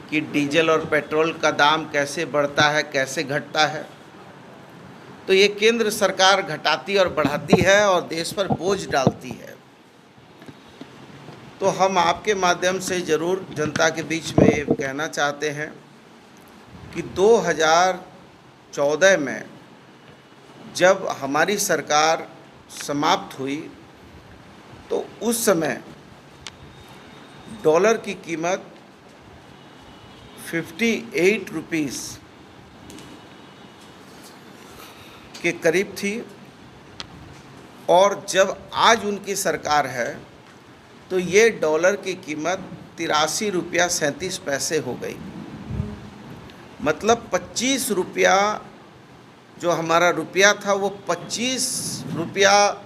कि डीजल और पेट्रोल का दाम कैसे बढ़ता है, कैसे घटता है। तो ये केंद्र सरकार घटाती और बढ़ाती है और देश पर बोझ डालती है। तो हम आपके माध्यम से ज़रूर जनता के बीच में ये कहना चाहते हैं कि 2014 में जब हमारी सरकार समाप्त हुई तो उस समय डॉलर की कीमत 58 रुपीस के करीब थी और जब आज उनकी सरकार है तो ये डॉलर की कीमत 83 रुपया 37 पैसे हो गई। मतलब 25 रुपया जो हमारा रुपया था वो 25 रुपया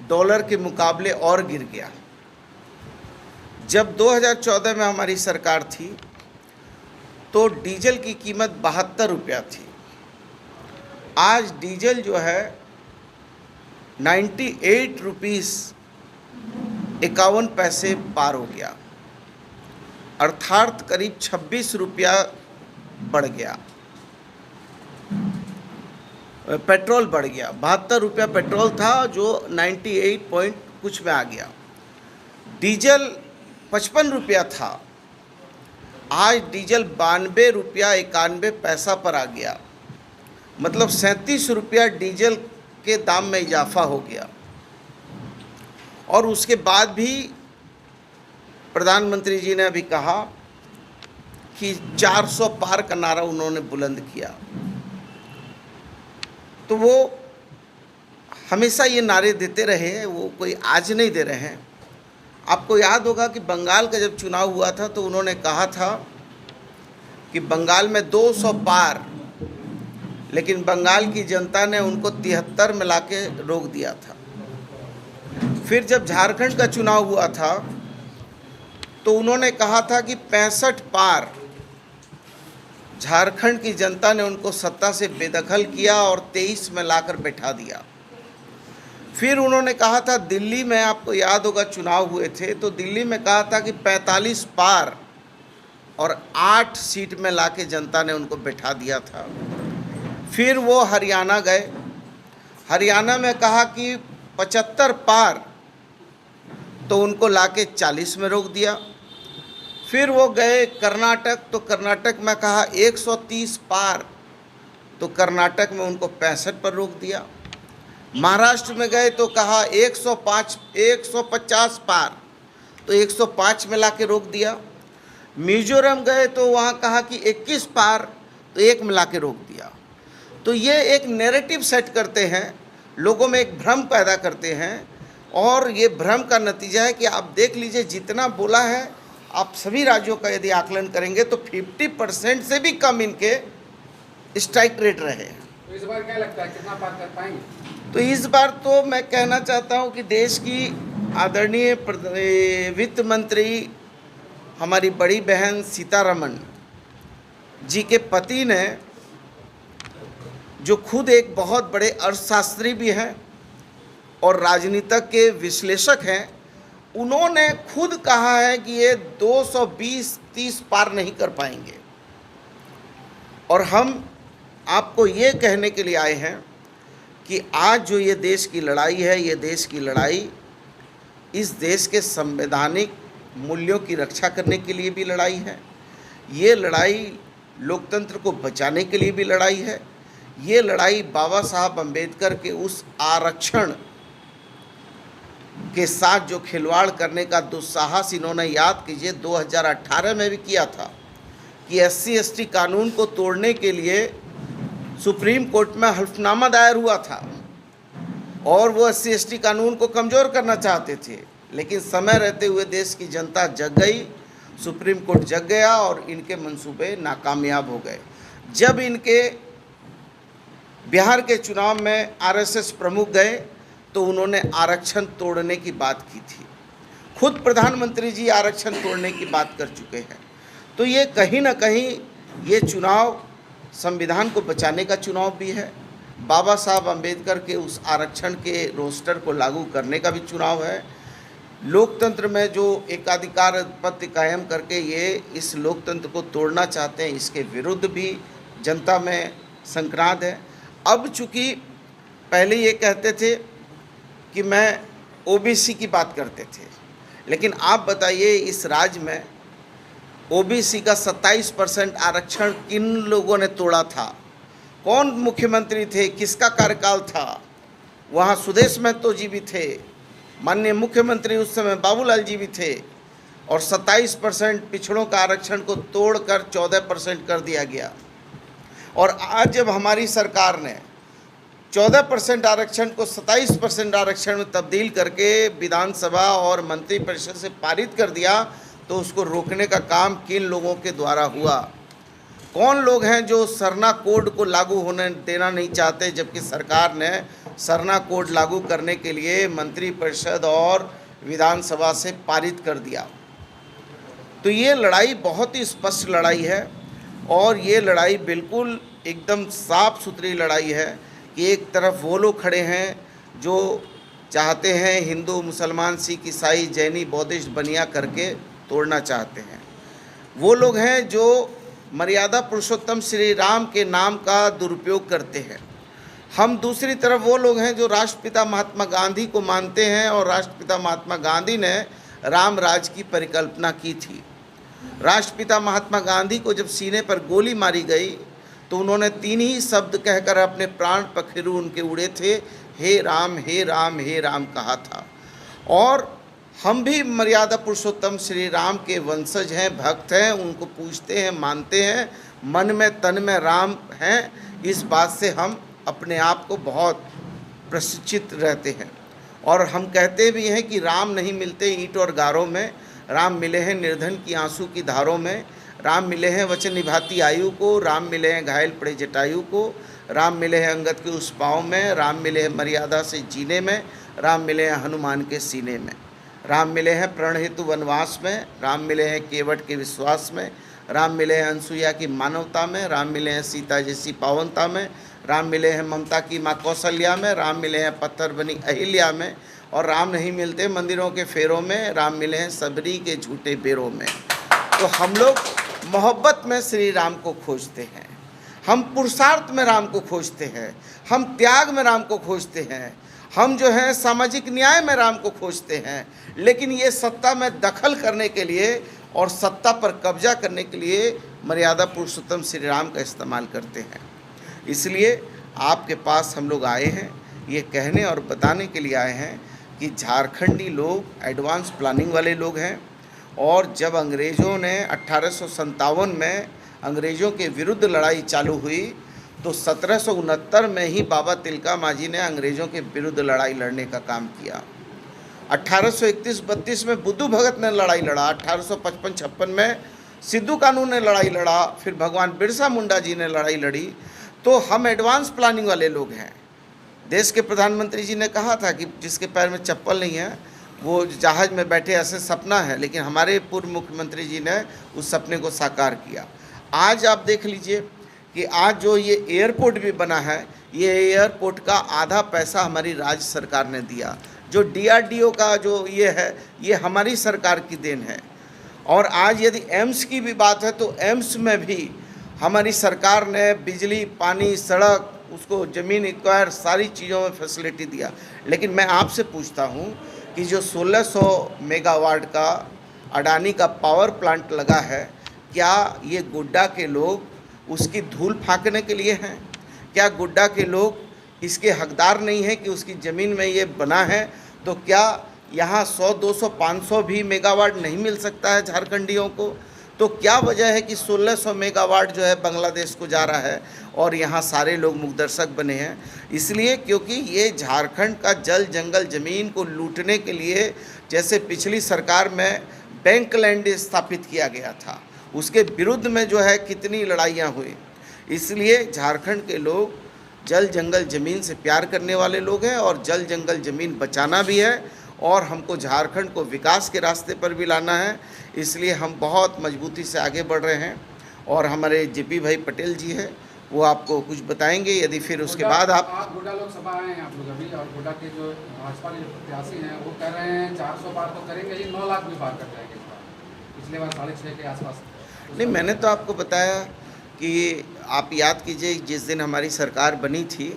डॉलर के मुकाबले और गिर गया। जब 2014 में हमारी सरकार थी तो डीजल की कीमत 72 रुपया थी। आज डीजल जो है 98 रुपीस 51 पैसे पार हो गया, अर्थात करीब 26 रुपया बढ़ गया। पेट्रोल बढ़ गया, 72 रुपया पेट्रोल था जो 98 पॉइंट कुछ में आ गया। डीजल 55 रुपया था, आज डीजल 92 रुपया 91 पैसा पर आ गया। मतलब 37 रुपया डीजल के दाम में इजाफा हो गया। और उसके बाद भी प्रधानमंत्री जी ने अभी कहा कि 400 पार का नारा उन्होंने बुलंद किया। तो वो हमेशा ये नारे देते रहे हैं, वो कोई आज नहीं दे रहे हैं। आपको याद होगा कि बंगाल का जब चुनाव हुआ था तो उन्होंने कहा था कि बंगाल में 200 पार, लेकिन बंगाल की जनता ने उनको 73 में लाके रोक दिया था। फिर जब झारखंड का चुनाव हुआ था तो उन्होंने कहा था कि 65 पार, झारखंड की जनता ने उनको सत्ता से बेदखल किया और 23 में लाकर बैठा दिया। फिर उन्होंने कहा था दिल्ली में, आपको याद होगा चुनाव हुए थे तो दिल्ली में कहा था कि 45 पार और 8 सीट में लाके जनता ने उनको बैठा दिया था। फिर वो हरियाणा गए, हरियाणा में कहा कि 75 पार, तो उनको लाके 40 में रोक दिया। फिर वो गए कर्नाटक, तो कर्नाटक में कहा 130 पार, तो कर्नाटक में उनको 65 पर रोक दिया। महाराष्ट्र में गए तो कहा 150 पार, तो 105 में लाके रोक दिया। मिजोरम गए तो वहाँ कहा कि 21 पार, तो 1 में लाके रोक दिया। तो ये एक नैरेटिव सेट करते हैं, लोगों में एक भ्रम पैदा करते हैं और ये भ्रम का नतीजा है कि आप देख लीजिए जितना बोला है, आप सभी राज्यों का यदि आकलन करेंगे तो 50% से भी कम इनके स्ट्राइक रेट रहे हैं। तो इस बार क्या लगता है कितना पार कर पाएंगे? तो इस बार तो मैं कहना चाहता हूं कि देश की आदरणीय वित्त मंत्री हमारी बड़ी बहन सीतारमण जी के पति ने, जो खुद एक बहुत बड़े अर्थशास्त्री भी हैं और राजनीतिक के विश्लेषक हैं, उन्होंने खुद कहा है कि ये 220-30 पार नहीं कर पाएंगे। और हम आपको ये कहने के लिए आए हैं कि आज जो ये देश की लड़ाई है, ये देश की लड़ाई इस देश के संवैधानिक मूल्यों की रक्षा करने के लिए भी लड़ाई है। ये लड़ाई लोकतंत्र को बचाने के लिए भी लड़ाई है। ये लड़ाई बाबा साहब अम्बेडकर के उस आरक्षण के साथ जो खिलवाड़ करने का दुस्साहस इन्होंने, याद कीजिए 2018 में भी किया था कि SC/ST कानून को तोड़ने के लिए सुप्रीम कोर्ट में हल्फनामा दायर हुआ था और वो SC/ST कानून को कमज़ोर करना चाहते थे। लेकिन समय रहते हुए देश की जनता जग गई, सुप्रीम कोर्ट जग गया और इनके मंसूबे नाकामयाब हो गए। जब इनके बिहार के चुनाव में RSS प्रमुख गए तो उन्होंने आरक्षण तोड़ने की बात की थी। खुद प्रधानमंत्री जी आरक्षण तोड़ने की बात कर चुके हैं। तो ये कहीं ना कहीं ये चुनाव संविधान को बचाने का चुनाव भी है, बाबा साहब अम्बेडकर के उस आरक्षण के रोस्टर को लागू करने का भी चुनाव है। लोकतंत्र में जो एकाधिकारपत्य कायम करके ये इस लोकतंत्र को तोड़ना चाहते हैं, इसके विरुद्ध भी जनता में संक्रांत है। अब चूँकि पहले ये कहते थे कि मैं ओबीसी की बात करते थे, लेकिन आप बताइए इस राज्य में ओबीसी का 27% आरक्षण किन लोगों ने तोड़ा था? कौन मुख्यमंत्री थे? किसका कार्यकाल था? वहाँ सुदेश महतो जी भी थे, माननीय मुख्यमंत्री उस समय बाबूलाल जी भी थे, और 27% पिछड़ों का आरक्षण को तोड़कर 14% कर दिया गया। और आज जब हमारी सरकार ने 14% आरक्षण को 27% आरक्षण में तब्दील करके विधानसभा और मंत्रिपरिषद से पारित कर दिया, तो उसको रोकने का काम किन लोगों के द्वारा हुआ? कौन लोग हैं जो सरना कोड को लागू होने देना नहीं चाहते, जबकि सरकार ने सरना कोड लागू करने के लिए मंत्रिपरिषद और विधानसभा से पारित कर दिया? तो ये लड़ाई बहुत ही स्पष्ट लड़ाई है, और ये लड़ाई बिल्कुल एकदम साफ सुथरी लड़ाई है कि एक तरफ वो लोग खड़े हैं जो चाहते हैं हिंदू, मुसलमान, सिख, ईसाई, जैनी, बौद्धिस्ट बनिया करके तोड़ना चाहते हैं। वो लोग हैं जो मर्यादा पुरुषोत्तम श्री राम के नाम का दुरुपयोग करते हैं। हम दूसरी तरफ वो लोग हैं जो राष्ट्रपिता महात्मा गांधी को मानते हैं, और राष्ट्रपिता महात्मा गांधी ने राम राज की परिकल्पना की थी। राष्ट्रपिता महात्मा गांधी को जब सीने पर गोली मारी गई तो उन्होंने 3 ही शब्द कहकर अपने प्राण पखेरु उनके उड़े थे, हे राम हे राम हे राम कहा था। और हम भी मर्यादा पुरुषोत्तम श्री राम के वंशज हैं, भक्त हैं, उनको पूजते हैं, मानते हैं, मन में तन में राम हैं। इस बात से हम अपने आप को बहुत प्रशिक्षित रहते हैं, और हम कहते भी हैं कि राम नहीं मिलते ईंट और गारों में, राम मिले हैं निर्धन की आंसू की धारों में, राम मिले हैं वचन निभाती आयु को, राम मिले हैं घायल पड़े जटायु को, राम मिले हैं अंगद के उस पाँव में, राम मिले हैं मर्यादा से जीने में, राम मिले हैं हनुमान के सीने में, राम मिले हैं प्रण हेतु वनवास में, राम मिले हैं केवट के विश्वास में, राम मिले हैं अनसुईया की मानवता में, राम मिले हैं सीता जैसी पावनता में, राम मिले हैं ममता की माँ कौशल्या में, राम मिले हैं पत्थर बनी अहिल्या में, और राम नहीं मिलते मंदिरों के फेरों में, राम मिले हैं सबरी के झूठे बेरों में। तो हम लोग मोहब्बत में श्री राम को खोजते हैं, हम पुरुषार्थ में राम को खोजते हैं, हम त्याग में राम को खोजते हैं, हम जो है सामाजिक न्याय में राम को खोजते हैं। लेकिन ये सत्ता में दखल करने के लिए और सत्ता पर कब्जा करने के लिए मर्यादा पुरुषोत्तम श्री राम का इस्तेमाल करते हैं। इसलिए आपके पास हम लोग आए हैं, ये कहने और बताने के लिए आए हैं कि झारखंडी लोग एडवांस प्लानिंग वाले लोग हैं, और जब अंग्रेज़ों ने 1857 में अंग्रेज़ों के विरुद्ध लड़ाई चालू हुई तो 1769 में ही बाबा तिलका मांझी ने अंग्रेज़ों के विरुद्ध लड़ाई लड़ने का काम किया। 1831-32 में बुद्धू भगत ने लड़ाई लड़ा, 1855-56 में सिद्धू कानू ने लड़ाई लड़ा, फिर भगवान बिरसा मुंडा जी ने लड़ाई लड़ी। तो हम एडवांस प्लानिंग वाले लोग हैं। देश के प्रधानमंत्री जी ने कहा था कि जिसके पैर में चप्पल नहीं है वो जहाज़ में बैठे ऐसे सपना है, लेकिन हमारे पूर्व मुख्यमंत्री जी ने उस सपने को साकार किया। आज आप देख लीजिए कि आज जो ये एयरपोर्ट भी बना है, ये एयरपोर्ट का आधा पैसा हमारी राज्य सरकार ने दिया। जो DRDO का जो ये है, ये हमारी सरकार की देन है। और आज यदि एम्स की भी बात है तो एम्स में भी हमारी सरकार ने बिजली, पानी, सड़क, उसको ज़मीन एक्वायर सारी चीज़ों में फैसिलिटी दिया। लेकिन मैं आपसे पूछता हूँ कि जो 1600 मेगावाट का अडानी का पावर प्लांट लगा है, क्या ये गोड्डा के लोग उसकी धूल फाँकने के लिए हैं? क्या गोड्डा के लोग इसके हकदार नहीं हैं कि उसकी ज़मीन में ये बना है? तो क्या यहाँ 100, 200, 500 भी मेगावाट नहीं मिल सकता है झारखंडियों को? तो क्या वजह है कि 1600 मेगावाट जो है बांग्लादेश को जा रहा है और यहाँ सारे लोग मुखदर्शक बने हैं? इसलिए क्योंकि ये झारखंड का जल जंगल ज़मीन को लूटने के लिए, जैसे पिछली सरकार में बैंक लैंड स्थापित किया गया था, उसके विरुद्ध में जो है कितनी लड़ाइयाँ हुई। इसलिए झारखंड के लोग जल जंगल ज़मीन से प्यार करने वाले लोग हैं, और जल जंगल ज़मीन बचाना भी है, और हमको झारखंड को विकास के रास्ते पर भी लाना है। इसलिए हम बहुत मजबूती से आगे बढ़ रहे हैं। और हमारे JP भाई पटेल जी हैं, वो आपको कुछ बताएंगे। यदि फिर उसके बाद आप गोड्डा लोकसभा आए हैं आप लोग अभी, और गोड्डा के जो भाजपा के जो प्रत्याशी हैं वो कह रहे हैं 400 पार तो करेंगे ही, 9 लाख भी पार कर जाएंगे इस बार। पिछले बार 6.5 के आसपास। नहीं, मैंने तो आपको बताया कि आप याद कीजिए जिस दिन हमारी सरकार बनी थी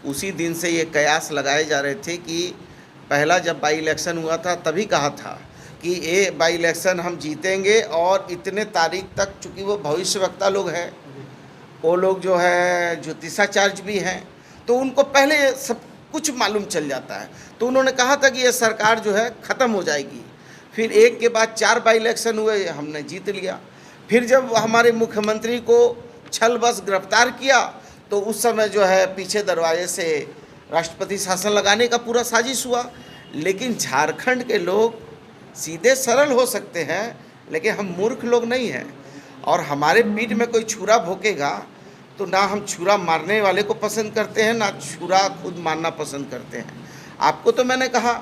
उसी दिन से ये कयास लगाए जा रहे थे कि पहला जब बाई इलेक्शन हुआ था तभी कहा था कि ये बाई इलेक्शन हम जीतेंगे, और इतने तारीख तक, चूँकि वो भविष्यवक्ता लोग हैं, वो लोग जो है ज्योतिषाचार्य भी हैं, तो उनको पहले सब कुछ मालूम चल जाता है। तो उन्होंने कहा था कि ये सरकार जो है ख़त्म हो जाएगी। फिर एक के बाद 4 बाई इलेक्शन हुए, हमने जीत लिया। फिर जब हमारे मुख्यमंत्री को छल बस गिरफ्तार किया तो उस समय जो है पीछे दरवाजे से राष्ट्रपति शासन लगाने का पूरा साजिश हुआ। लेकिन झारखंड के लोग सीधे सरल हो सकते हैं, लेकिन हम मूर्ख लोग नहीं हैं, और हमारे पीठ में कोई छुरा भोंकेगा तो ना हम छुरा मारने वाले को पसंद करते हैं, ना छुरा खुद मारना पसंद करते हैं। आपको तो मैंने कहा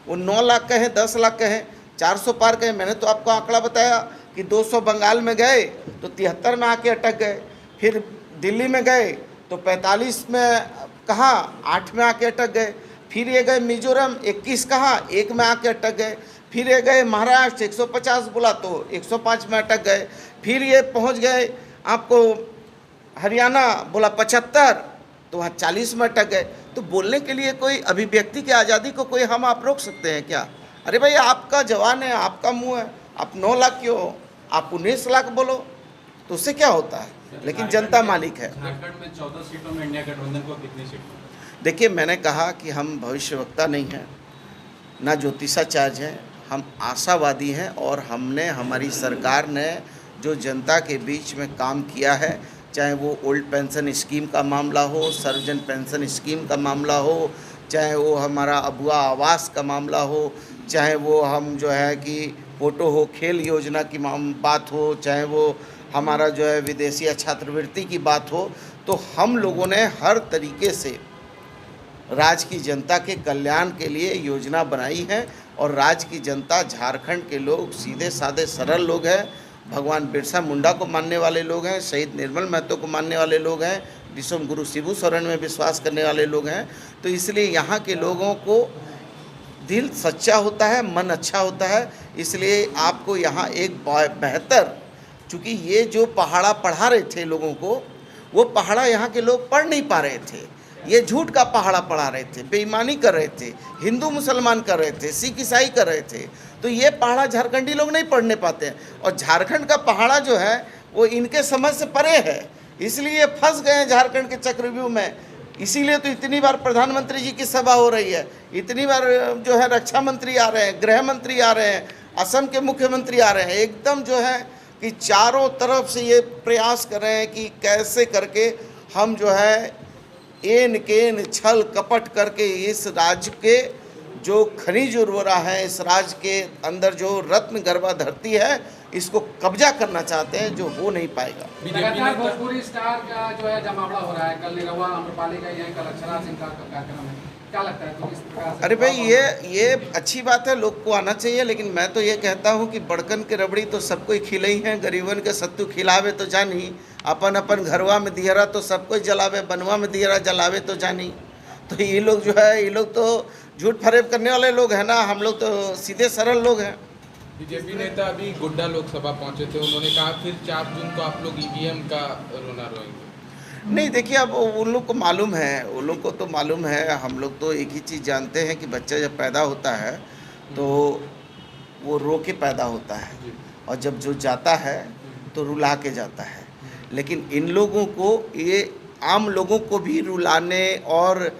वो 9 लाख कहें, 10 लाख कहें, 400 पार कहें, मैंने तो आपको आंकड़ा बताया कि 200 बंगाल में गए तो 73 में आके अटक गए, फिर दिल्ली में गए तो 45 में कहा 8 में आके अटक गए, फिर ये गए मिजोरम 21 कहा 1 में आके अटक गए, फिर ये गए महाराष्ट्र 150 बोला तो 105 में अटक गए, फिर ये पहुंच गए आपको हरियाणा बोला 75 तो वहाँ 40 में अटक गए। तो बोलने के लिए कोई अभिव्यक्ति की आज़ादी को कोई हम आप रोक सकते हैं क्या? अरे भाई आपका जवान है, आपका मुंह है, आप 9 लाख क्यों, आप 19 लाख बोलो तो उससे क्या होता है? लेकिन जनता मालिक है। झारखंड में 14 सीटों में इंडिया गठबंधन को कितनी सीट? देखिए, मैंने कहा कि हम भविष्यवक्ता नहीं हैं, ना ज्योतिषाचार्य हैं, हम आशावादी हैं, और हमने, हमारी सरकार ने जो जनता के बीच में काम किया है, चाहे वो ओल्ड पेंशन स्कीम का मामला हो, सर्वजन पेंशन स्कीम का मामला हो, चाहे वो हमारा अबुआ आवास का मामला हो, चाहे वो हम जो है कि फोटो हो खेल योजना की बात हो, चाहे वो हमारा जो है विदेशी छात्रवृत्ति की बात हो, तो हम लोगों ने हर तरीके से राज्य की जनता के कल्याण के लिए योजना बनाई है। और राज्य की जनता, झारखंड के लोग सीधे साधे सरल लोग हैं, भगवान बिरसा मुंडा को मानने वाले लोग हैं, शहीद निर्मल महतो को मानने वाले लोग हैं, विश्व गुरु शिबू सोरेन में विश्वास करने वाले लोग हैं। तो इसलिए यहाँ के लोगों को दिल सच्चा होता है, मन अच्छा होता है। इसलिए आपको यहाँ एक बेहतर, चूँकि ये जो पहाड़ा पढ़ा रहे थे लोगों को, वो पहाड़ा यहाँ के लोग पढ़ नहीं पा रहे थे, ये झूठ का पहाड़ा पढ़ा रहे थे, बेईमानी कर रहे थे, हिंदू मुसलमान कर रहे थे, सिख ईसाई कर रहे थे। तो ये पहाड़ा झारखंडी लोग नहीं पढ़ने पाते हैं, और झारखंड का पहाड़ा जो है वो इनके समझ से परे है, इसलिए फंस गए हैं झारखंड के चक्रव्यूह में। इसीलिए तो इतनी बार प्रधानमंत्री जी की सभा हो रही है, इतनी बार जो है रक्षा मंत्री आ रहे हैं, गृह मंत्री आ रहे हैं, असम के मुख्यमंत्री आ रहे हैं, एकदम जो है कि चारों तरफ से ये प्रयास कर रहे हैं कि कैसे करके हम जो है एन केन छल कपट करके इस राज्य के जो खनिज उर्वरा है, इस राज्य के अंदर जो रत्न गर्भा धरती है, इसको कब्जा करना चाहते हैं, जो हो नहीं पाएगा। लगातार भोजपुरी स्टार का जो है जमावड़ा हो रहा है, कल निरहुआ आम्रपाली का यह, कल अक्षरा सिंह का कार्यक्रम है, क्या लगता है तो इस प्रकार से? अरे भाई ये अच्छी बात है, लोग को आना चाहिए, लेकिन मैं तो ये कहता हूँ कि बड़कन के रबड़ी तो सबको ही खिलाई हैं, गरीबन के सत्तू खिलावे तो जानी, अपन अपन घरवा में दियरा तो सबको जलावे, बनवा में दियरा जलावे तो जानी। तो ये लोग जो है, ये लोग तो झूठ फरेब करने वाले लोग हैं ना, हम लोग तो सीधे सरल लोग हैं। बीजेपी नेता अभी गोड्डा लोकसभा पहुंचे थे, उन्होंने कहा फिर 4 जून को आप लोग ईवीएम का रोना रोएंगे। नहीं, देखिए, अब उन लोग को मालूम है, उन लोग को तो मालूम है, हम लोग तो एक ही चीज़ जानते हैं कि बच्चा जब पैदा होता है तो वो रो के पैदा होता है, और जब जो जाता है तो रुला के जाता है। लेकिन इन लोगों को, ये आम लोगों को भी रुलाने, और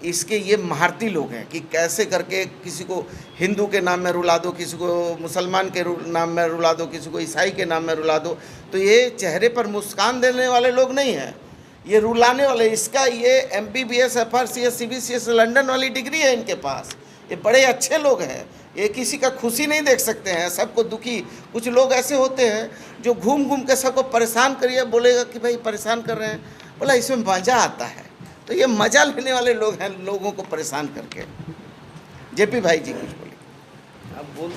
इसके ये महारती लोग हैं कि कैसे करके किसी को हिंदू के नाम में रुला दो, किसी को मुसलमान के नाम में रुला दो, किसी को ईसाई के नाम में रुला दो। तो ये चेहरे पर मुस्कान देने वाले लोग नहीं हैं, ये रुलाने वाले। इसका ये MBBS FRCS CBCS लंदन वाली डिग्री है इनके पास, ये बड़े अच्छे लोग हैं, ये किसी का खुशी नहीं देख सकते हैं, सबको दुखी। कुछ लोग ऐसे होते हैं जो घूम घूम के सबको परेशान करिए, बोलेगा कि भाई परेशान कर रहे हैं, बोला इसमें मज़ा आता है। तो ये मज़ा लेने वाले लोग हैं, लोगों को परेशान करके। JP भाई जी कुछ बोलिए। आप बोल